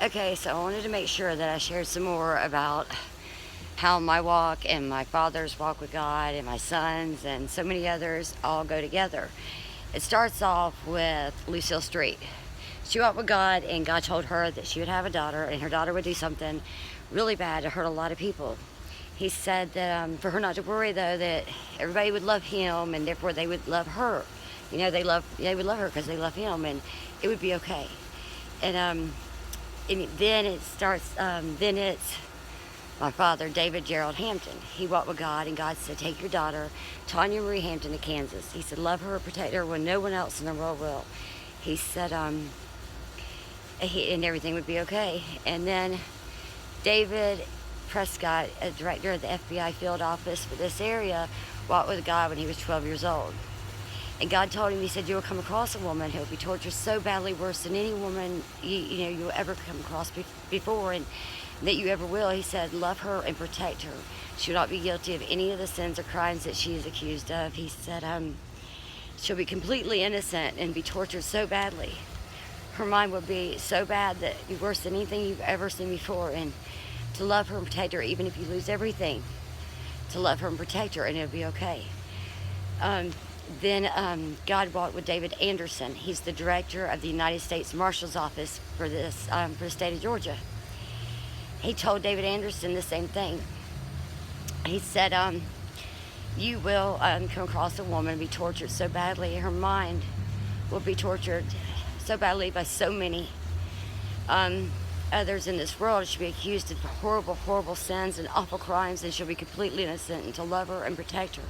Okay, so I wanted to make sure that I shared some more about how my walk and my father's walk with God and my son's and so many others all go together. It starts off with Lucille Street. She walked with God, and God told her that she would have a daughter, and her daughter would do something really bad to hurt a lot of people. He said that for her not to worry, though, that everybody would love him, and therefore they would love her. You know, they would love her because they love him, and it would be okay. And then it starts. Then it's my father, David Gerald Hampton. He walked with God, and God said, "Take your daughter, Tanya Marie Hampton, to Kansas." He said, "Love her, protect her when no one else in the world will." He said, and everything would be okay. And then David Prescott, a director of the FBI field office for this area, walked with God when he was 12 years old. And God told him, he said, "You will come across a woman who will be tortured so badly, worse than any woman you will ever come across before, and that you ever will." He said, "Love her and protect her. She will not be guilty of any of the sins or crimes that she is accused of." He said, "She'll be completely innocent and be tortured so badly. Her mind will be so bad that it'll be worse than anything you've ever seen before. And to love her and protect her, even if you lose everything, to love her and protect her, and it'll be okay." Then God walked with David Anderson. He's the director of the United States Marshal's Office for for the state of Georgia. He told David Anderson the same thing. He said, "You will come across a woman and be tortured so badly. Her mind will be tortured so badly by so many others in this world. She'll be accused of horrible, horrible sins and awful crimes, and she'll be completely innocent, and to love her and protect her,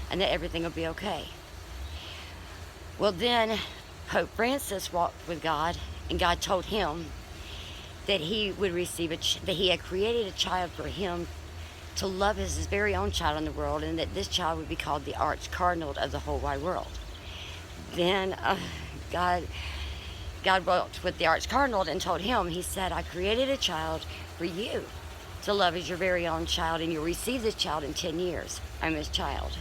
and that everything will be okay." Well, then Pope Francis walked with God, and God told him that he would receive that he had created a child for him to love as his very own child in the world, and that this child would be called the Arch Cardinal of the whole wide world. Then God walked with the Arch Cardinal and told him, he said, "I created a child for you to love as your very own child, and you'll receive this child in 10 years. I'm his child."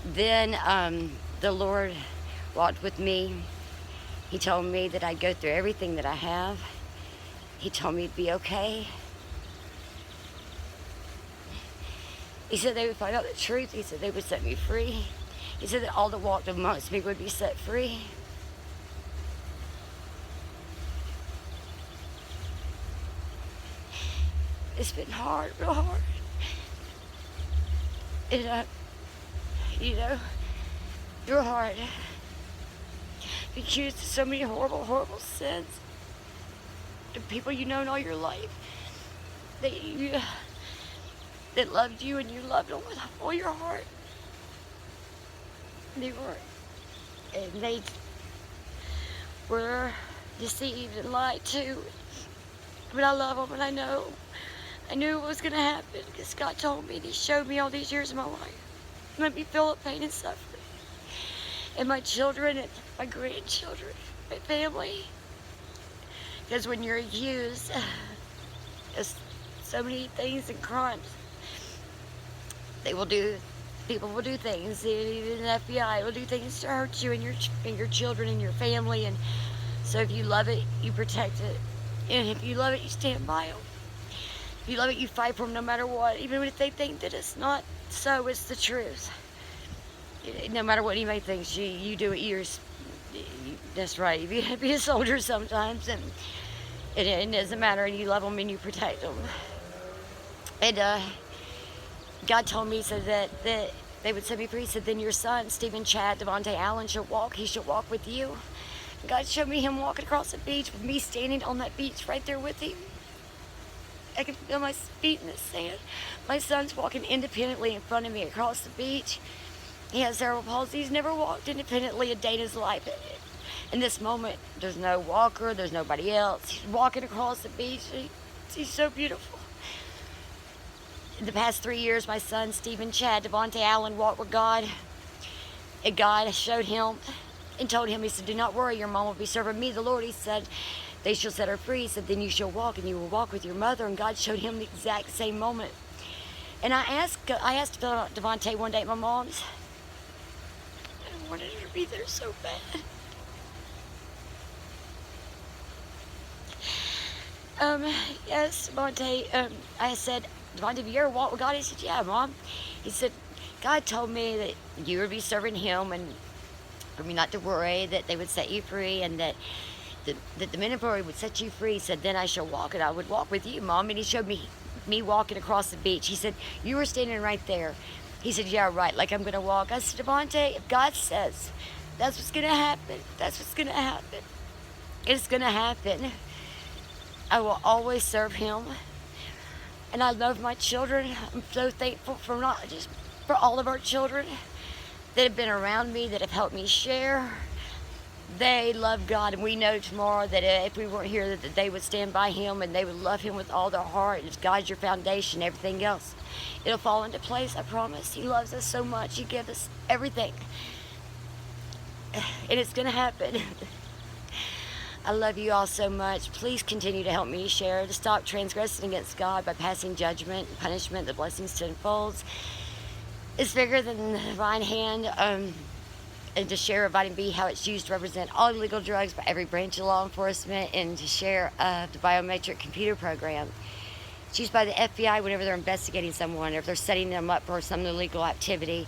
Then the Lord walked with me. He told me that I'd go through everything that I have. He told me it'd be okay. He said they would find out the truth. He said they would set me free. He said that all that walked amongst me would be set free. It's been hard, real hard. And, your heart be accused of so many horrible, horrible sins. The people you known all your life, that loved you, and you loved them with all your heart. They were deceived and lied to. But I love them, and I knew it was going to happen, because God told me, and he showed me all these years of my life. He let me feel the pain and suffering. And my children and my grandchildren, my family. Because when you're accused of so many things and crimes, people will do things, even the FBI will do things to hurt you and your children and your family. And so if you love it, you protect it. And if you love it, you stand by them. If you love it, you fight for them no matter what. Even if they think that it's not so, it's the truth. No matter what anybody thinks, you do it yours. That's right. You be a soldier sometimes, and it doesn't matter, and you love them and you protect them. And God told me, so that they would set me free. He said, "Then your son, Stephen Chad Devontae Allen, shall walk. He shall walk with you." God showed me him walking across the beach with me standing on that beach right there with him. I can feel my feet in the sand. My son's walking independently in front of me across the beach. He has cerebral palsy. He's never walked independently a day in his life. In this moment, there's no walker, there's nobody else. He's walking across the beach. He's so beautiful. In the past 3 years, my son, Stephen Chad Devontae Allen, walked with God. And God showed him and told him, he said, "Do not worry, your mom will be serving me, the Lord." He said, "They shall set her free." He said, "Then you shall walk, and you will walk with your mother." And God showed him the exact same moment. And I asked Devontae one day at my mom's. I wanted her to be there so bad. Um, yes, Devontae, I said, Devontae, have you ever walked with God? He said, yeah, Mom. He said, God told me that you would be serving Him and for me not to worry, that they would set you free, and that the ministry would set you free. He said, then I shall walk, and I would walk with you, Mom. And he showed me walking across the beach. He said, you were standing right there. He said, yeah, right, like I'm going to walk. I said, Devontae, if God says that's what's going to happen, that's what's going to happen. It's going to happen. I will always serve Him. And I love my children. I'm so thankful for not just for all of our children that have been around me, that have helped me share. They love God, and we know tomorrow that if we weren't here, that they would stand by Him and they would love Him with all their heart. And God's your foundation, everything else, it'll fall into place, I promise. He loves us so much. He gives us everything. And it's going to happen. I love you all so much. Please continue to help me share, to stop transgressing against God by passing judgment and punishment. The blessings to unfolds is bigger than the divine hand. And to share of vitamin B, how it's used to represent all illegal drugs by every branch of law enforcement, and to share the biometric computer program. It's used by the FBI whenever they're investigating someone, or if they're setting them up for some illegal activity,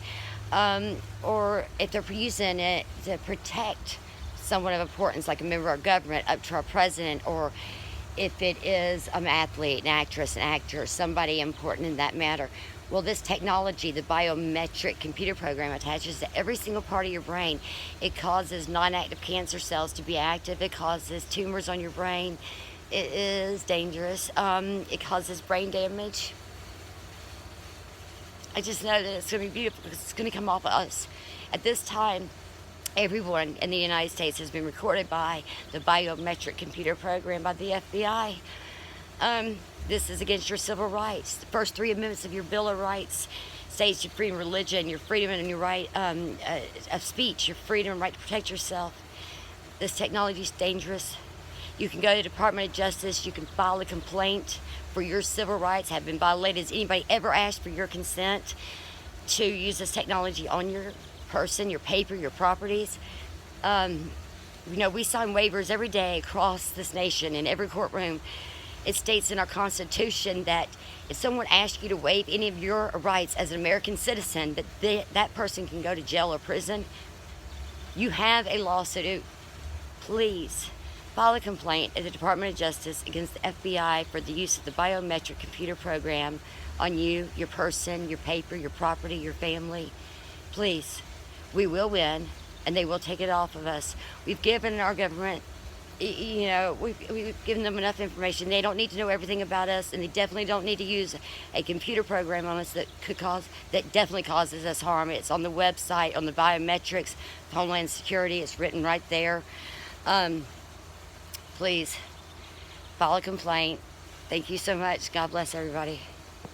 or if they're using it to protect someone of importance, like a member of our government, up to our president, or if it is an athlete, an actress, an actor, somebody important in that matter. Well, this technology, the biometric computer program, attaches to every single part of your brain. It causes non-active cancer cells to be active. It causes tumors on your brain. It is dangerous. It causes brain damage. I just know that it's going to be beautiful because it's going to come off of us. At this time, everyone in the United States has been recorded by the biometric computer program by the FBI. This is against your civil rights. The first 3 amendments of your Bill of Rights states your freedom of religion, your freedom and your right of speech, your freedom and right to protect yourself. This technology is dangerous. You can go to the Department of Justice. You can file a complaint for your civil rights have been violated. Has anybody ever asked for your consent to use this technology on your person, your paper, your properties? We sign waivers every day across this nation in every courtroom. It states in our Constitution that if someone asks you to waive any of your rights as an American citizen, that person can go to jail or prison. You have a lawsuit. Please file a complaint at the Department of Justice against the FBI for the use of the biometric computer program on you, your person, your paper, your property, your family. Please, we will win, and they will take it off of us. We've given our government, we've given them enough information. They don't need to know everything about us, and they definitely don't need to use a computer program on us that definitely causes us harm. It's on the website, on the biometrics, Homeland Security. It's written right there. Please file a complaint. Thank you so much. God bless everybody.